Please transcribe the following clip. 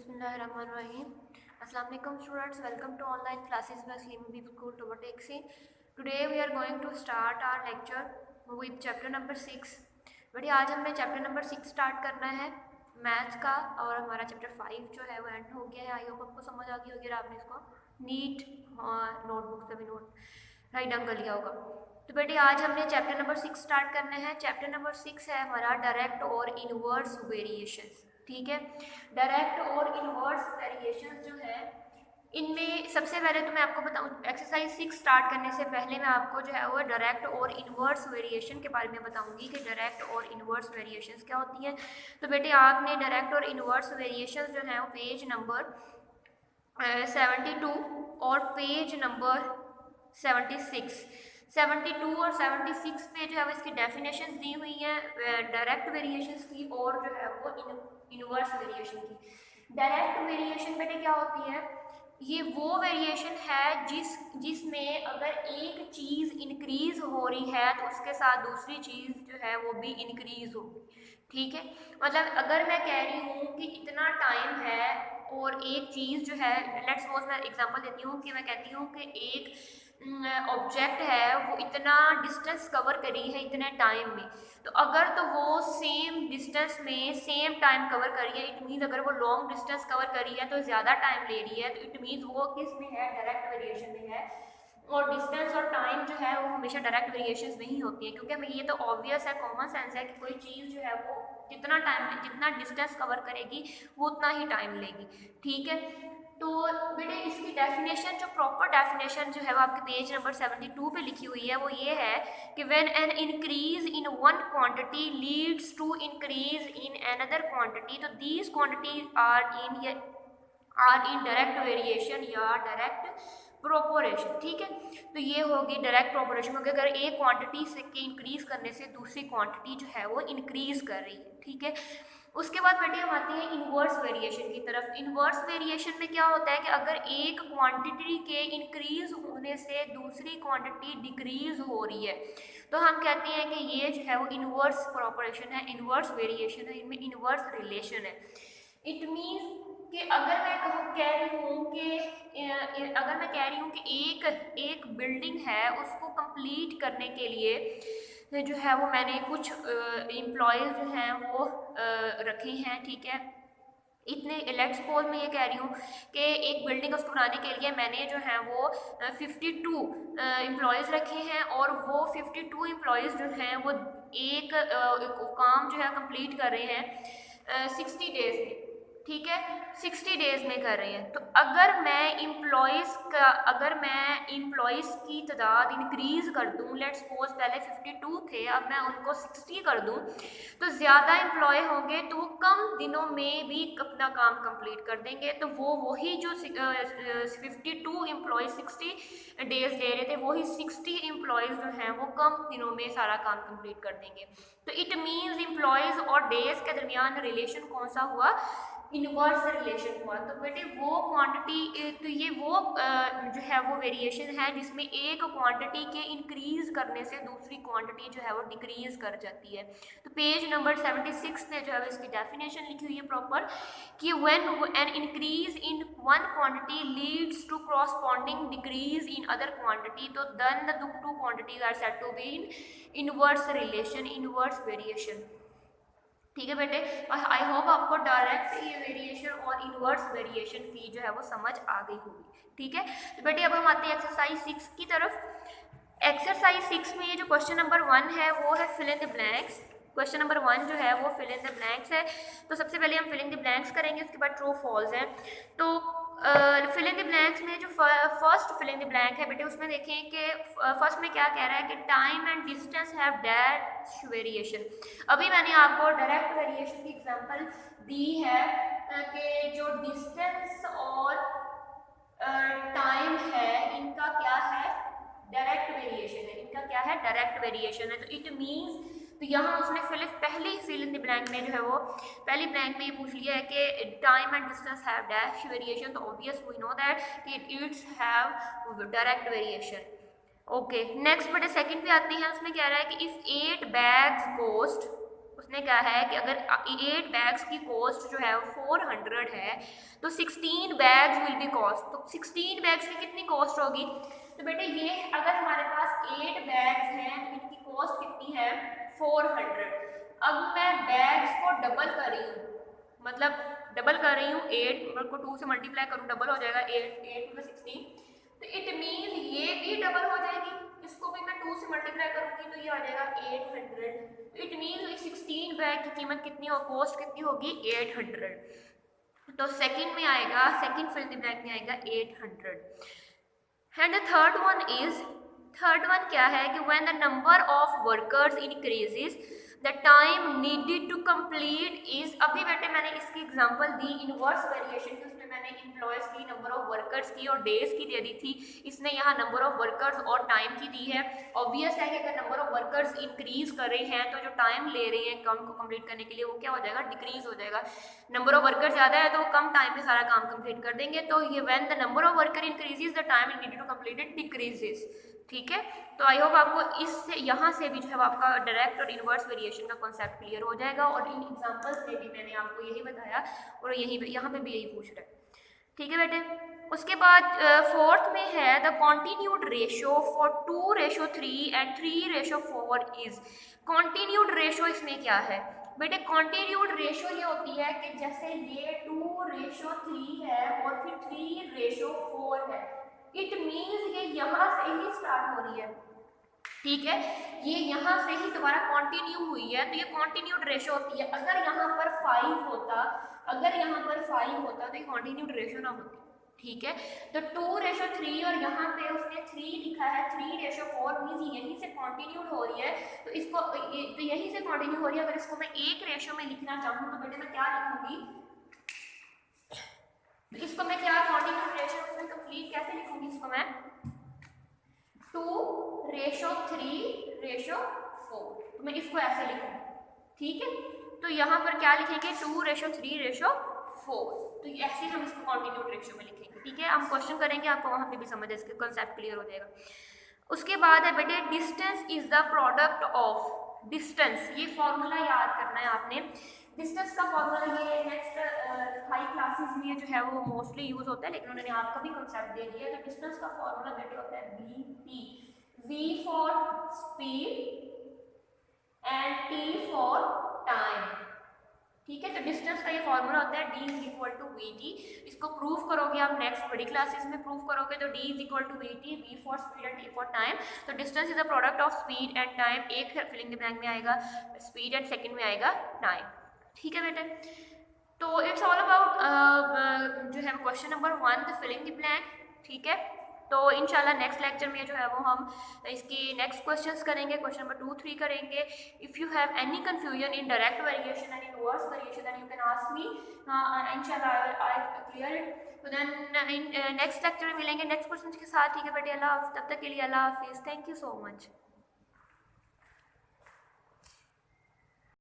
Bismillahirrahmanirrahim. Assalamu alaikum students. Welcome to online classes by Slim School Robotics. Today we are going to start our lecture with chapter number 6. बड़ी आज हमें chapter number 6 start करना है maths का, और हमारा chapter 5 जो है वो एंड हो गया है। आई होप आपको समझ आ गई होगी और आपने इसको नीट नोटबुक से भी नोट राइट डाउन कर लिया होगा। तो बेटे आज हमने चैप्टर नंबर 6 स्टार्ट करना है। चैप्टर नंबर 6 है हमारा डायरेक्ट और इनवर्स वेरिएशंस। ठीक है, डायरेक्ट और इनवर्स वेरिएशंस जो है इनमें सबसे पहले तो मैं आपको बताऊं, एक्सरसाइज 6 स्टार्ट करने से पहले मैं आपको जो है वो डायरेक्ट और इनवर्स वेरिएशन के बारे में बताऊंगी कि डायरेक्ट और इनवर्स वेरिएशंस क्या होती हैं। तो बेटे आपने डायरेक्ट और इनवर्स वेरिएशंस जो है वो पेज नंबर 72 और पेज नंबर 72 और 76 पे जो है वो इसकी डेफिनेशन दी हुई है डायरेक्ट वेरिएशंस की और जो है वो इनवर्स वेरिएशन की। डायरेक्ट वेरिएशन बेटे क्या होती है? ये वो वेरिएशन है जिसमें अगर एक चीज़ इंक्रीज हो रही है तो उसके साथ दूसरी चीज़ जो है वो भी इंक्रीज होगी। ठीक है, मतलब अगर मैं कह रही हूँ कि इतना टाइम है और एक चीज़ जो है, लेट्स सपोज मैं एग्जांपल देती हूँ कि मैं कहती हूँ कि एक ऑब्जेक्ट है वो इतना डिस्टेंस कवर करी है इतने टाइम में, तो अगर तो वो सेम डिस्टेंस में सेम टाइम कवर करी है, इट मीन्स अगर वो लॉन्ग डिस्टेंस कवर करी है तो ज़्यादा टाइम ले रही है, तो इट मीन्स वो किस में है? डायरेक्ट वेरिएशन में है। और डिस्टेंस और टाइम जो है वो हमेशा डायरेक्ट वेरिएशंस में ही होती है, क्योंकि हमें ये तो ऑब्वियस है, कॉमन सेंस है कि कोई चीज़ जो है वो जितना डिस्टेंस कवर करेगी वो उतना ही टाइम लेगी। ठीक है, तो बेटे इसकी डेफिनेशन जो प्रॉपर डेफिनेशन जो है वो आपके पेज नंबर 72 पे लिखी हुई है वो ये है कि when an increase in one quantity leads to increase in another quantity, तो these quantity are in direct variation या डायरेक्ट प्रोपोर्शन। ठीक है, तो ये होगी डायरेक्ट प्रोपोर्शन, क्योंकि अगर एक क्वांटिटी से के इंक्रीज करने से दूसरी क्वांटिटी जो है वो इंक्रीज कर रही है। ठीक है, उसके बाद बेटे हम आते हैं इनवर्स वेरिएशन की तरफ। इनवर्स वेरिएशन में क्या होता है कि अगर एक क्वांटिटी के इंक्रीज होने से दूसरी क्वांटिटी डिक्रीज हो रही है तो हम कहते हैं कि ये जो है वो इनवर्स प्रोपोर्शन है, इनवर्स वेरिएशन है, इनमें इनवर्स रिलेशन है। इट मीन्स कि अगर मैं कह रही हूँ कि एक बिल्डिंग है उसको कंप्लीट करने के लिए जो है वो मैंने कुछ एम्प्लॉयज़ जो हैं वो रखे हैं। ठीक है, इतने लेट्स सपोज मैं ये कह रही हूँ कि एक बिल्डिंग उसको बनाने के लिए मैंने जो है वो 52 एम्प्लॉयज़ रखे हैं, और वो 52 एम्प्लॉयज़ जो हैं वो एक काम जो है कंप्लीट कर रहे हैं 60 डेज में। ठीक है, 60 डेज में कर रहे हैं। तो अगर मैं एम्प्लॉयज़ की तादाद इंक्रीज कर दूं, लेट्स सपोज पहले 52 थे अब मैं उनको 60 कर दूं, तो ज़्यादा एम्प्लॉय होंगे तो वो कम दिनों में भी अपना काम कंप्लीट कर देंगे। तो वही जो 52 एम्प्लॉय 60 डेज ले रहे थे वही 60 एम्प्लॉयज़ जो हैं वो कम दिनों में सारा काम कंप्लीट कर देंगे। तो इट मीन्स एम्प्लॉयज़ और डेज के दरमियान रिलेशन कौन सा हुआ? इनवर्स रिलेशन हुआ। तो बेटे वो क्वांटिटी, तो ये वो जो है वो वेरिएशन है जिसमें एक क्वांटिटी के इंक्रीज करने से दूसरी क्वांटिटी जो है वो डिक्रीज कर जाती है। तो पेज नंबर 76 पे जो है इसकी डेफिनेशन लिखी हुई है प्रॉपर कि when an increase in one quantity leads to corresponding decrease in other quantity, तो then the two quantities are said to be in inverse relation, inverse variation. ठीक है बेटे, आई होप आपको डायरेक्ट वेरिएशन और inverse variation की जो है वो समझ आ गई होगी। ठीक है, तो बेटे अब हम आते हैं एक्सरसाइज 6 की तरफ। एक्सरसाइज 6 में जो क्वेश्चन नंबर 1 है वो है fill in the blanks. Question number 1 जो है वो फिल इन द ब्लैंक्स है। तो सबसे पहले हम फिल इन द ब्लैंक्स करेंगे, उसके बाद ट्रू फॉल्स है। तो फिल इन द ब्लैंक्स में जो first fill in the blank है बेटे उसमें देखें कि फर्स्ट में क्या कह रहा है कि time and distance have dash variation. अभी मैंने आपको डायरेक्ट वेरिएशन की एग्जांपल दी है कि जो डिस्टेंस और टाइम है इनका क्या है? डायरेक्ट वेरिएशन है। इनका क्या है? डायरेक्ट वेरिएशन है। तो इट मीन्स, तो यहाँ उसने पहली फिल इन द ब्लैंक में जो है वो पहली ब्लैंक में ये पूछ लिया है कि time and distance have dash variation, तो ऑब्वियस वी नो दैट कि it's have direct variation. Okay, next बेटे सेकंड पे आते हैं। उसमें कह रहा है कि इफ 8 बैग्स कॉस्ट, उसने कहा है कि अगर 8 बैग्स की कॉस्ट जो है वो 400 है तो 16 बैग्स विल बी कॉस्ट, तो 16 बैग्स की कितनी कॉस्ट होगी। तो बेटे ये अगर हमारे पास 8 बैग्स हैं तो इनकी कॉस्ट कितनी है 400। अब मैं बैग्स को डबल कर रही हूँ, मतलब डबल कर रही हूँ, 8 को 2 से मल्टीप्लाई करूँ डबल हो जाएगा, 8 में 16, तो इट मीन ये भी डबल हो जाएगी, इसको भी मैं 2 से मल्टीप्लाई करूँगी तो ये आ जाएगा 800। इट मीन 16 बैग की कीमत कितनी हो, कॉस्ट कितनी होगी 800। तो सेकंड में आएगा, second fill in the blank में आएगा 800। एंड द थर्ड वन क्या है कि when the number of workers increases the time needed to complete is, अभी बेटे मैंने इसकी एग्जांपल दी इनवर्स वेरिएशन की, उसमें मैंने एम्प्लॉयज की, नंबर ऑफ वर्कर्स की और डेज की दे दी थी, इसने यहाँ नंबर ऑफ वर्कर्स और टाइम की दी है। ऑब्वियस है कि अगर नंबर ऑफ वर्कर्स इंक्रीज कर रहे हैं तो जो टाइम ले रहे हैं काम को कंप्लीट करने के लिए वो क्या हो जाएगा, डिक्रीज हो जाएगा। नंबर ऑफ वर्कर ज़्यादा है तो कम टाइम में सारा काम कंप्लीट कर देंगे, तो ये when the number of worker increases the time needed to complete it decreases. ठीक है, तो आई होप आपको इससे यहाँ से भी जो है आपका डायरेक्ट और इनवर्स वेरिएशन का कॉन्सेप्ट क्लियर हो जाएगा, और इन एग्जांपल्स में भी मैंने आपको यही बताया और यही यहाँ पे भी यही पूछ रहा है। ठीक है बेटे, उसके बाद फोर्थ में है the continued ratio for 2:3 and 3:4 is. Continued ratio इसमें क्या है बेटे, कॉन्टिन्यूड रेशो ये होती है कि जैसे ये 2:3 है और फिर 3:4 है, इट मीन्स ये यहाँ से ही स्टार्ट हो रही है। ठीक है, ये यहाँ से ही दोबारा कंटिन्यू हुई है, तो ये कंटिन्यूड रेशो होती है। अगर यहाँ पर 5 होता, अगर यहाँ पर 5 होता तो ये कंटिन्यूड रेशो ना होती। ठीक है, तो 2:3 और यहाँ पे उसने 3 लिखा है, 3:4 मीन्स यहीं से कंटिन्यूड हो रही है, तो इसको तो यहीं से कंटिन्यू हो रही है। अगर इसको मैं एक रेशो में लिखना चाहूँ तो बेटे मैं क्या लिखूंगी, इसको मैं क्या कंटिन्यूड रेशो में कंप्लीट कैसे लिखूंगी, इसको मैं 2:3:4, तो मैं इसको ऐसे लिखूंगी। ठीक है, तो यहाँ पर क्या लिखेंगे 2:3:4, तो ऐसे हम इसको कॉन्टिन्यूड रेशो में लिखेंगे। ठीक है, हम क्वेश्चन करेंगे, आपको वहाँ पे भी समझ इसके कॉन्सेप्ट क्लियर हो जाएगा। उसके बाद है बेटे distance is the product of, distance ये फॉर्मूला याद करना है आपने। डिस्टेंस का फॉर्मूला ये नेक्स्ट हाई क्लासेस में जो है वो मोस्टली यूज होता है, लेकिन उन्होंने आपका भी कॉन्सेप्ट दे दिया। तो डिस्टेंस का फॉर्मूला बेटे होता है VP, V for speed and T for time. ठीक है, तो डिस्टेंस का ये फॉर्मूला होता है D=VT। इसको प्रूव करोगे आप नेक्स्ट बड़ी क्लासेस में प्रूव करोगे, तो D=VT, V for speed and T for time. तो distance is the product of speed and time, एक फिलिंग द ब्लैंक में आएगा स्पीड एंड सेकंड में आएगा टाइम। ठीक है बेटे, तो इट्स ऑल अबाउट जो है question number 1 the filling the blank. ठीक है, तो इंशाल्लाह नेक्स्ट लेक्चर में जो है वो हम इसकी नेक्स्ट क्वेश्चंस करेंगे, क्वेश्चन नंबर 2, 3 करेंगे। If you have any confusion in direct variation and inverse variation then you can ask me, इंशाल्लाह आई क्लियर इट। तो देन नेक्स्ट लेक्चर में मिलेंगे नेक्स्ट क्वेश्चन के साथ। ठीक है बेटे, अल्लाह, तब तक के लिए अल्लाह हाफिज़, थैंक यू सो मच।